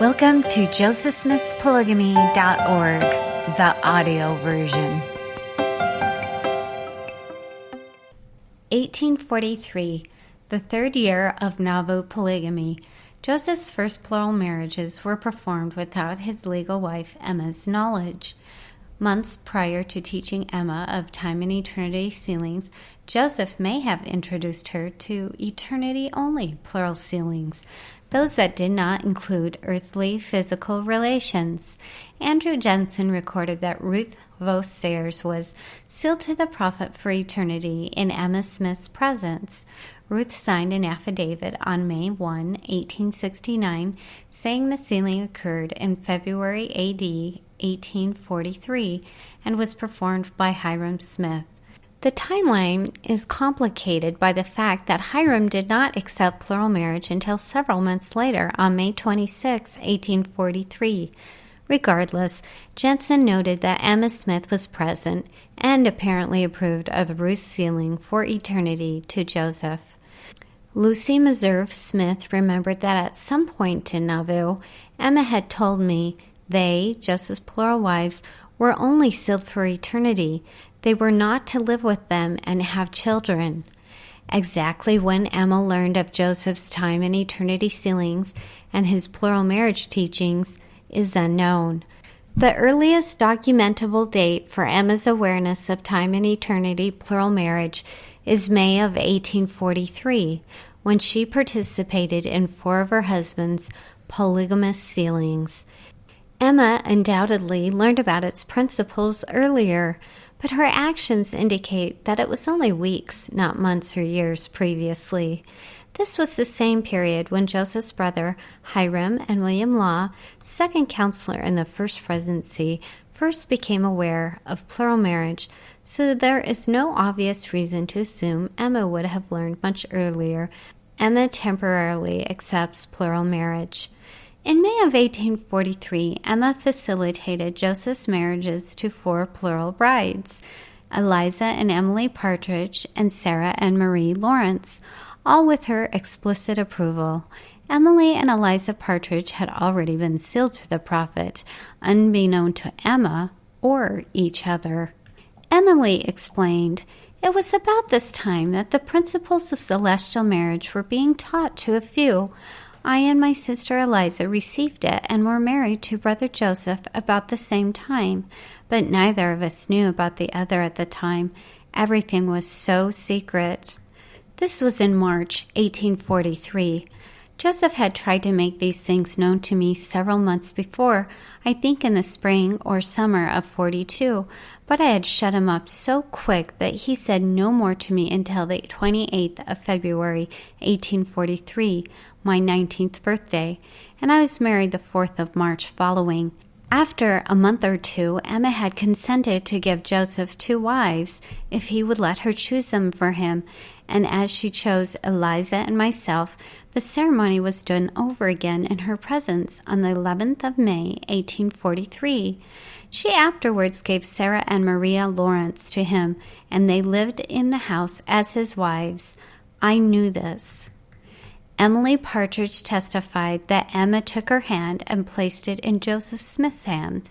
Welcome to josephsmithspolygamy.org, the audio version. 1843, the third year of Nauvoo polygamy. Joseph's first plural marriages were performed without his legal wife Emma's knowledge. Months prior to teaching Emma of time and eternity sealings, Joseph may have introduced her to eternity-only plural sealings, those that did not include earthly physical relations. Andrew Jensen recorded that Ruth Vos Sayers was sealed to the prophet for eternity in Emma Smith's presence. Ruth signed an affidavit on May 1, 1869, saying the sealing occurred in February A.D. 1843 and was performed by Hiram Smith. The timeline is complicated by the fact that Hiram did not accept plural marriage until several months later, on May 26, 1843. Regardless, Jensen noted that Emma Smith was present and apparently approved of Ruth's sealing for eternity to Joseph. Lucy Meserve Smith remembered that at some point in Nauvoo, Emma had told me they, Joseph's plural wives, were only sealed for eternity. They were not to live with them and have children. Exactly when Emma learned of Joseph's time and eternity sealings and his plural marriage teachings is unknown. The earliest documentable date for Emma's awareness of time and eternity plural marriage is May of 1843, when she participated in 4 of her husband's polygamous sealings. Emma undoubtedly learned about its principles earlier, but her actions indicate that it was only weeks, not months or years previously. This was the same period when Joseph's brother, Hiram and William Law, second counselor in the first presidency, first became aware of plural marriage, so there is no obvious reason to assume Emma would have learned much earlier. Emma temporarily accepts plural marriage. In May of 1843, Emma facilitated Joseph's marriages to 4 plural brides, Eliza and Emily Partridge and Sarah and Marie Lawrence, all with her explicit approval. Emily and Eliza Partridge had already been sealed to the prophet, unbeknown to Emma or each other. Emily explained, "It was about this time that the principles of celestial marriage were being taught to a few. I and my sister Eliza received it and were married to Brother Joseph about the same time, but neither of us knew about the other at the time. Everything was so secret." This was in March 1843. Joseph had tried to make these things known to me several months before, I think in the spring or summer of 42, but I had shut him up so quick that he said no more to me until the 28th of February, 1843, my 19th birthday, and I was married the 4th of March following. After a month or 2, Emma had consented to give Joseph 2 wives if he would let her choose them for him, and as she chose Eliza and myself, the ceremony was done over again in her presence on the 11th of May, 1843. She afterwards gave Sarah and Maria Lawrence to him, and they lived in the house as his wives. I knew this. Emily Partridge testified that Emma took her hand and placed it in Joseph Smith's hand.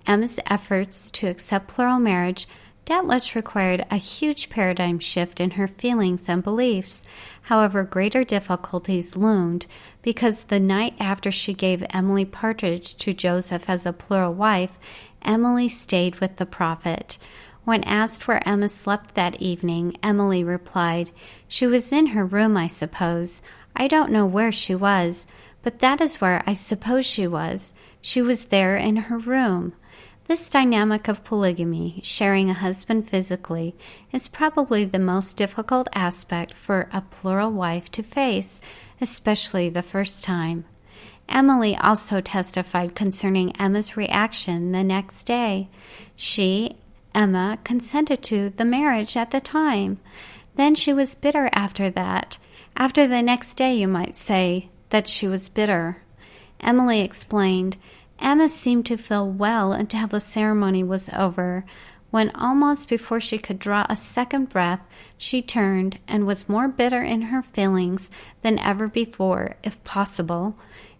Emma's efforts to accept plural marriage doubtless required a huge paradigm shift in her feelings and beliefs. However, greater difficulties loomed because the night after she gave Emily Partridge to Joseph as a plural wife, Emily stayed with the prophet. When asked where Emma slept that evening, Emily replied, "She was in her room, I suppose. I don't know where she was, but that is where I suppose she was. She was there in her room." This dynamic of polygamy, sharing a husband physically, is probably the most difficult aspect for a plural wife to face, especially the first time. Emily also testified concerning Emma's reaction the next day. She, Emma, consented to the marriage at the time. Then she was bitter after that. After the next day, you might say that she was bitter. Emily explained, "Emma seemed to feel well until the ceremony was over, when almost before she could draw a second breath, she turned and was more bitter in her feelings than ever before, if possible.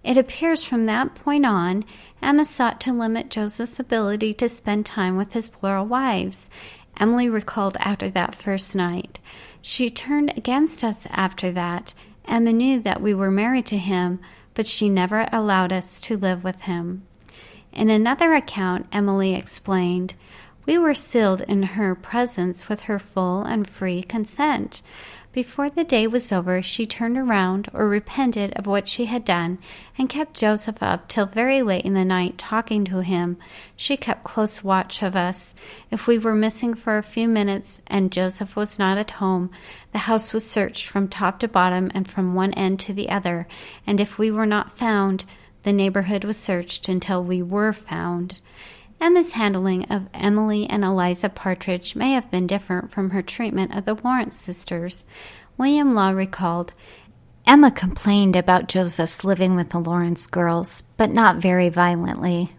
It appears from that point on, Emma sought to limit Joseph's ability to spend time with his plural wives. Emily recalled after that first night. She turned against us after that. Emma knew that we were married to him, but she never allowed us to live with him. In another account, Emily explained, "We were sealed in her presence with her full and free consent. Before the day was over, she turned around or repented of what she had done and kept Joseph up till very late in the night talking to him. She kept close watch of us. If we were missing for a few minutes and Joseph was not at home, the house was searched from top to bottom and from one end to the other, and if we were not found, the neighborhood was searched until we were found." Emma's handling of Emily and Eliza Partridge may have been different from her treatment of the Lawrence sisters. William Law recalled, "Emma complained about Joseph's living with the Lawrence girls, but not very violently."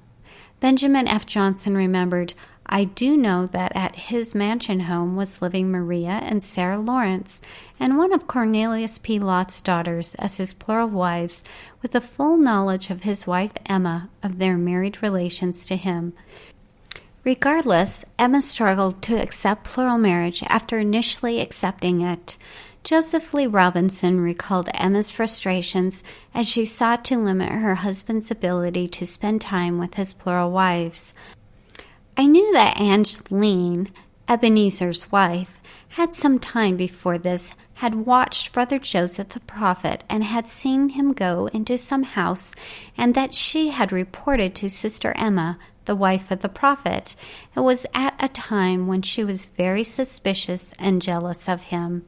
Benjamin F. Johnson remembered, "I do know that at his mansion home was living Maria and Sarah Lawrence, and one of Cornelius P. Lott's daughters as his plural wives, with the full knowledge of his wife Emma of their married relations to him." Regardless, Emma struggled to accept plural marriage after initially accepting it. Joseph Lee Robinson recalled Emma's frustrations as she sought to limit her husband's ability to spend time with his plural wives. "I knew that Angeline, Ebenezer's wife, had some time before this had watched Brother Joseph the prophet and had seen him go into some house, and that she had reported to Sister Emma, the wife of the prophet. It was at a time when she was very suspicious and jealous of him."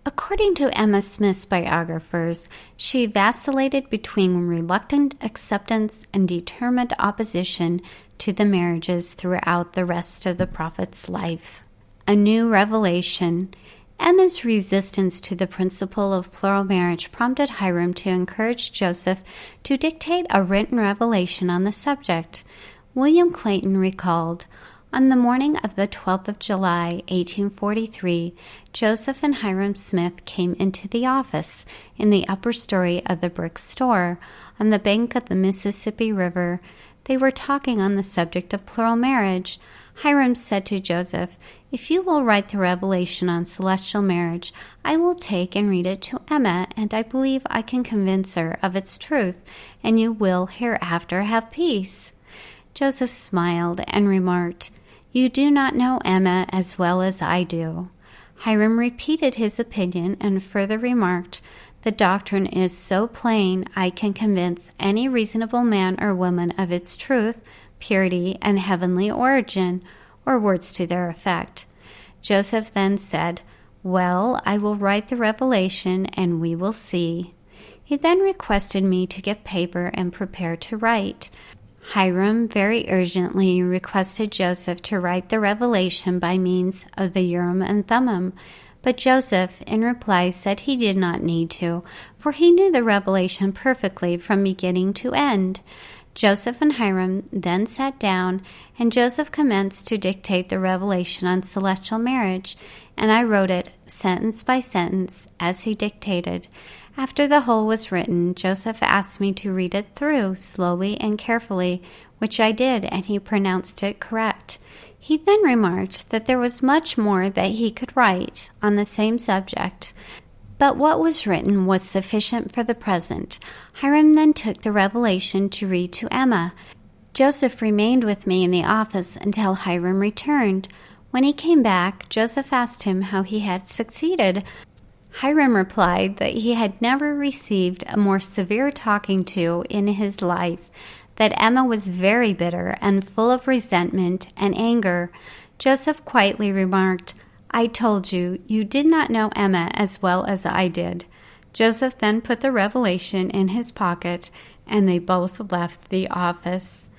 According to Emma Smith's biographers, she vacillated between reluctant acceptance and determined opposition to the marriages throughout the rest of the prophet's life. A new revelation. Emma's resistance to the principle of plural marriage prompted Hiram to encourage Joseph to dictate a written revelation on the subject. William Clayton recalled, "On the morning of the 12th of July, 1843, Joseph and Hiram Smith came into the office in the upper story of the brick store on the bank of the Mississippi River. They were talking on the subject of plural marriage. Hiram said to Joseph, 'If you will write the revelation on celestial marriage, I will take and read it to Emma, and I believe I can convince her of its truth, and you will hereafter have peace.' Joseph smiled and remarked, 'You do not know Emma as well as I do.' Hiram repeated his opinion and further remarked, 'The doctrine is so plain I can convince any reasonable man or woman of its truth, purity, and heavenly origin,' or words to their effect. Joseph then said, 'Well, I will write the revelation and we will see.' He then requested me to get paper and prepare to write. Hiram very urgently requested Joseph to write the revelation by means of the Urim and Thummim, but Joseph, in reply, said he did not need to, for he knew the revelation perfectly from beginning to end. Joseph and Hiram then sat down, and Joseph commenced to dictate the revelation on celestial marriage, and I wrote it sentence by sentence as he dictated. After the whole was written, Joseph asked me to read it through slowly and carefully, which I did, and he pronounced it correct. He then remarked that there was much more that he could write on the same subject, but what was written was sufficient for the present. Hiram then took the revelation to read to Emma. Joseph remained with me in the office until Hiram returned. When he came back, Joseph asked him how he had succeeded. Hiram replied that he had never received a more severe talking to in his life, that Emma was very bitter and full of resentment and anger. Joseph quietly remarked, "I told you, you did not know Emma as well as I did." Joseph then put the revelation in his pocket, and they both left the office.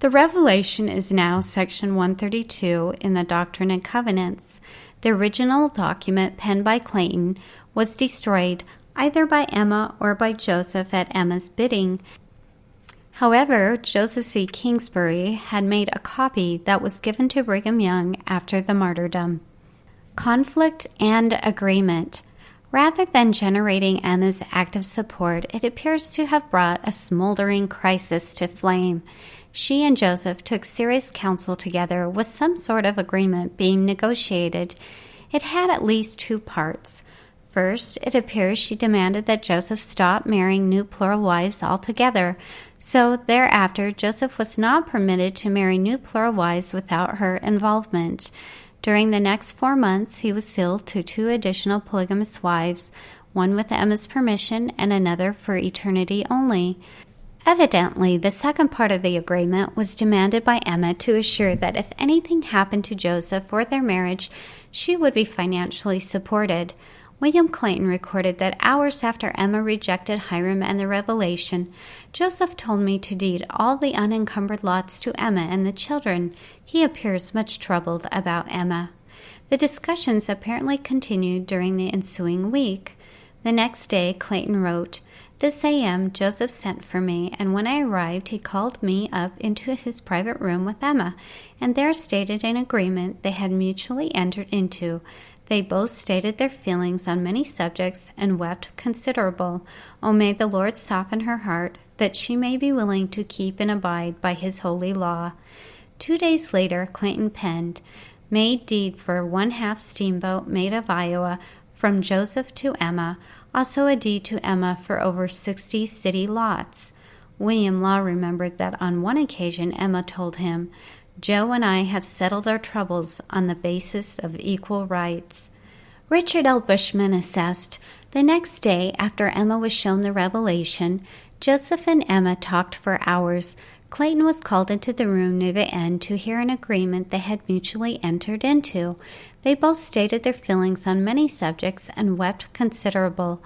The revelation is now section 132 in the Doctrine and Covenants. The original document penned by Clayton was destroyed either by Emma or by Joseph at Emma's bidding. However, Joseph C. Kingsbury had made a copy that was given to Brigham Young after the martyrdom. Conflict and agreement. Rather than generating Emma's active support, it appears to have brought a smoldering crisis to flame. She and Joseph took serious counsel together, with some sort of agreement being negotiated. It had at least two parts. First, it appears she demanded that Joseph stop marrying new plural wives altogether. So thereafter, Joseph was not permitted to marry new plural wives without her involvement. During the next 4 months, he was sealed to 2 additional polygamous wives, one with Emma's permission and another for eternity only. Evidently, the second part of the agreement was demanded by Emma to assure that if anything happened to Joseph or their marriage, she would be financially supported. William Clayton recorded that hours after Emma rejected Hiram and the revelation, Joseph told me to deed all the unencumbered lots to Emma and the children. He appears much troubled about Emma. The discussions apparently continued during the ensuing week. The next day, Clayton wrote, "This a.m. Joseph sent for me, and when I arrived, he called me up into his private room with Emma, and there stated an agreement they had mutually entered into. They both stated their feelings on many subjects and wept considerable. O may the Lord soften her heart, that she may be willing to keep and abide by his holy law." 2 days later, Clayton penned, "Made deed for 1/2 steamboat made of Iowa from Joseph to Emma, also a deed to Emma for over 60 city lots." William Law remembered that on one occasion Emma told him, "Joe and I have settled our troubles on the basis of equal rights." Richard L. Bushman assessed, "The next day after Emma was shown the revelation, Joseph and Emma talked for hours. Clayton was called into the room near the end to hear an agreement they had mutually entered into. They both stated their feelings on many subjects and wept considerable.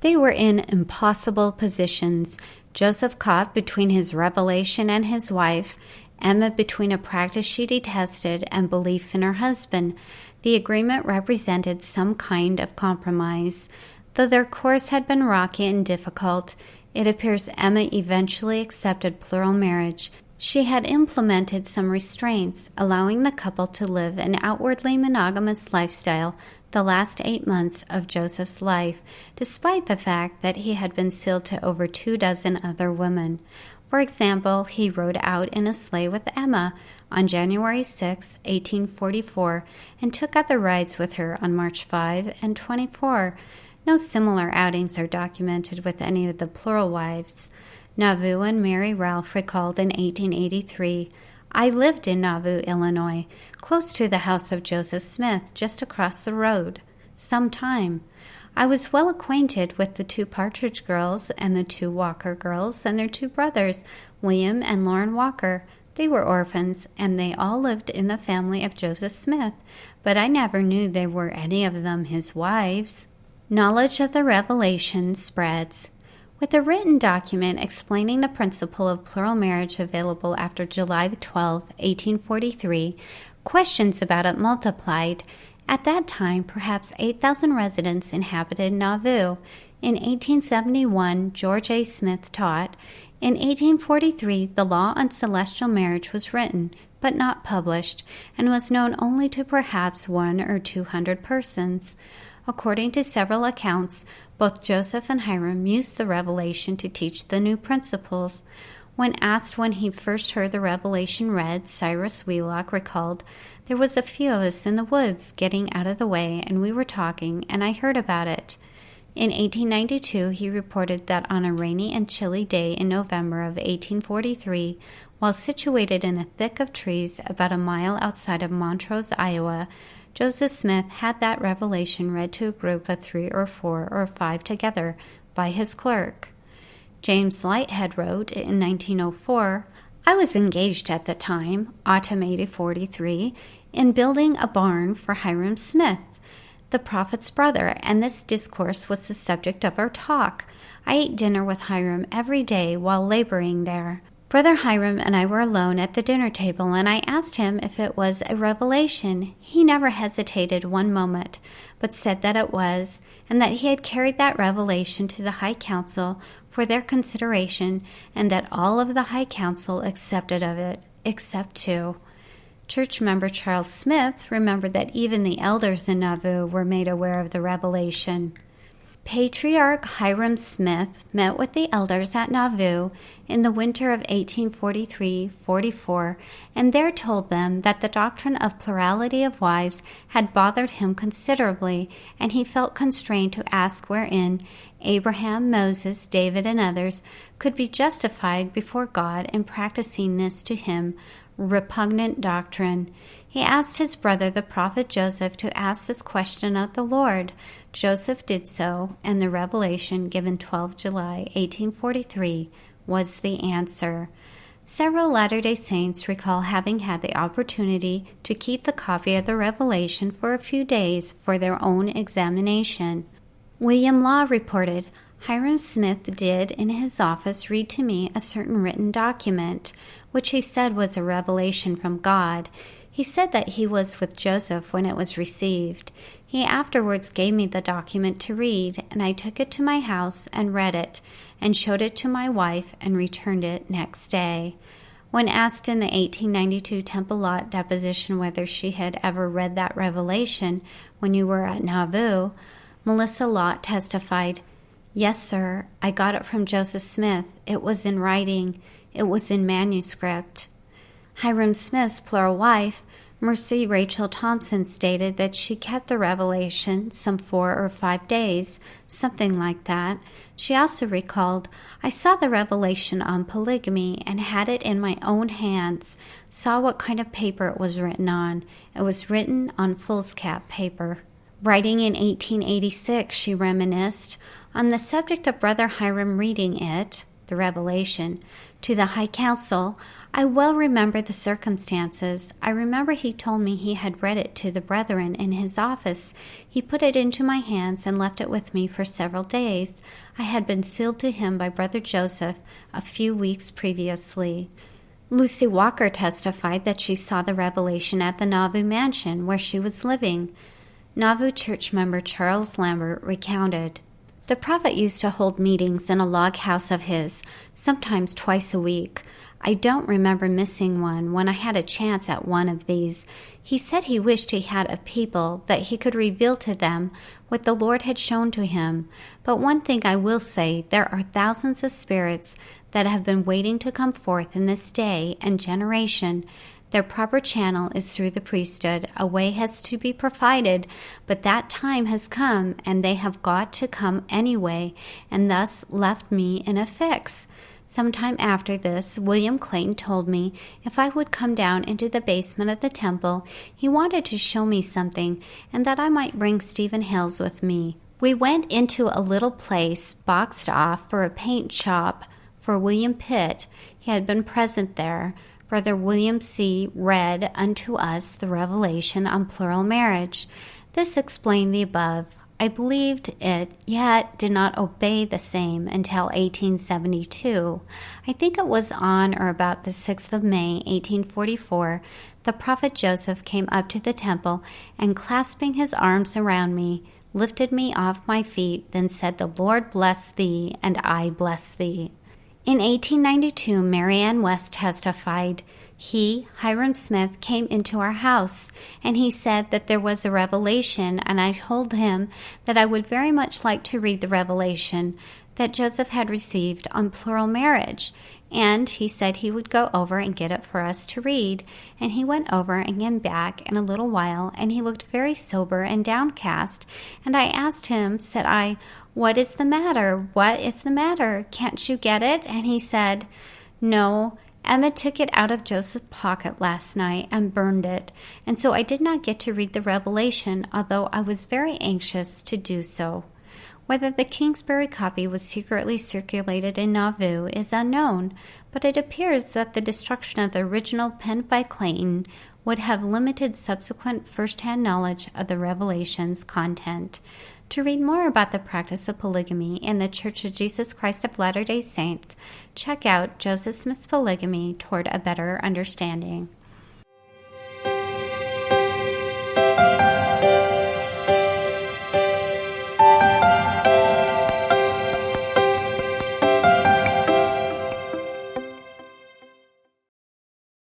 They were in impossible positions. Joseph caught between his revelation and his wife, Emma between a practice she detested and belief in her husband. The agreement represented some kind of compromise. Though their course had been rocky and difficult, it appears Emma eventually accepted plural marriage. She had implemented some restraints, allowing the couple to live an outwardly monogamous lifestyle the last 8 months of Joseph's life, despite the fact that he had been sealed to over 24 other women. For example, he rode out in a sleigh with Emma on January 6, 1844, and took other rides with her on March 5 and 24. No similar outings are documented with any of the plural wives. Nauvoo and Mary Ralph recalled in 1883, "I lived in Nauvoo, Illinois, close to the house of Joseph Smith, just across the road, some time. I was well acquainted with the 2 Partridge girls and the 2 Walker girls and their 2 brothers, William and Lauren Walker. They were orphans, and they all lived in the family of Joseph Smith, but I never knew they were any of them his wives." Knowledge of the revelation spreads. With a written document explaining the principle of plural marriage available after July 12, 1843, questions about it multiplied. At that time, perhaps 8,000 residents inhabited Nauvoo. In 1871, George A. Smith taught. In 1843, the law on celestial marriage was written, but not published, and was known only to perhaps 100 or 200 persons. According to several accounts, both Joseph and Hiram used the revelation to teach the new principles. When asked when he first heard the revelation read, Cyrus Wheelock recalled, "There was a few of us in the woods getting out of the way, and we were talking, and I heard about it." In 1892, he reported that on a rainy and chilly day in November of 1843, while situated in a thick of trees about a mile outside of Montrose, Iowa, Joseph Smith had that revelation read to a group of 3 or 4 or 5 together by his clerk. James Lighthead wrote in 1904, "I was engaged at the time, autumn 1843, in building a barn for Hiram Smith, the prophet's brother, and this discourse was the subject of our talk. I ate dinner with Hiram every day while laboring there. Brother Hiram and I were alone at the dinner table, and I asked him if it was a revelation. He never hesitated one moment, but said that it was, and that he had carried that revelation to the High Council for their consideration, and that all of the High Council accepted of it, except 2. Church member Charles Smith remembered that even the elders in Nauvoo were made aware of the revelation. Patriarch Hiram Smith met with the elders at Nauvoo in the winter of 1843-44 and there told them that the doctrine of plurality of wives had bothered him considerably, and he felt constrained to ask wherein Abraham, Moses, David, and others could be justified before God in practicing this to him repugnant doctrine. He asked his brother, the prophet Joseph, to ask this question of the Lord. Joseph did so, and the revelation given 12 July 1843 was the answer. Several Latter-day Saints recall having had the opportunity to keep the copy of the revelation for a few days for their own examination. William Law reported, Hiram Smith did in his office read to me a certain written document, which he said was a revelation from God. He said that he was with Joseph when it was received. He afterwards gave me the document to read, and I took it to my house and read it, and showed it to my wife and returned it next day. When asked in the 1892 Temple Lot deposition whether she had ever read that revelation when you were at Nauvoo, Melissa Lott testified, Yes, sir, I got it from Joseph Smith. It was in writing. It was in manuscript. Hiram Smith's plural wife, Mercy Rachel Thompson, stated that she kept the revelation some 4 or 5 days, something like that. She also recalled, I saw the revelation on polygamy and had it in my own hands, saw what kind of paper it was written on. It was written on foolscap paper. Writing in 1886, she reminisced, on the subject of Brother Hiram reading it, the revelation, to the High Council, I well remember the circumstances. I remember he told me he had read it to the brethren in his office. He put it into my hands and left it with me for several days. I had been sealed to him by Brother Joseph a few weeks previously. Lucy Walker testified that she saw the revelation at the Nauvoo mansion where she was living. Nauvoo church member Charles Lambert recounted, The prophet used to hold meetings in a log house of his, sometimes twice a week. I don't remember missing one when I had a chance at one of these. He said he wished he had a people that he could reveal to them what the Lord had shown to him. But one thing I will say, there are thousands of spirits that have been waiting to come forth in this day and generation. Their proper channel is through the priesthood. A way has to be provided, but that time has come, and they have got to come anyway, and thus left me in a fix. Sometime after this, William Clayton told me if I would come down into the basement of the temple, he wanted to show me something, and that I might bring Stephen Hales with me. We went into a little place boxed off for a paint shop for William Pitt. He had been present there. Brother William C. read unto us the revelation on plural marriage. This explained the above. I believed it, yet did not obey the same until 1872. I think it was on or about the 6th of May, 1844, the prophet Joseph came up to the temple and, clasping his arms around me, lifted me off my feet, then said, The Lord bless thee, and I bless thee. In 1892, Mary Ann West testified, He, Hiram Smith, came into our house, and he said that there was a revelation, and I told him that I would very much like to read the revelation that Joseph had received on plural marriage, and he said he would go over and get it for us to read, and he went over and came back in a little while, and he looked very sober and downcast, and I asked him, said I, What is the matter? What is the matter? Can't you get it? And he said, No, Emma took it out of Joseph's pocket last night and burned it, and so I did not get to read the revelation, although I was very anxious to do so. Whether the Kingsbury copy was secretly circulated in Nauvoo is unknown, but it appears that the destruction of the original penned by Clayton would have limited subsequent first-hand knowledge of the revelation's content. To read more about the practice of polygamy in the Church of Jesus Christ of Latter-day Saints, check out Joseph Smith's Polygamy Toward a Better Understanding.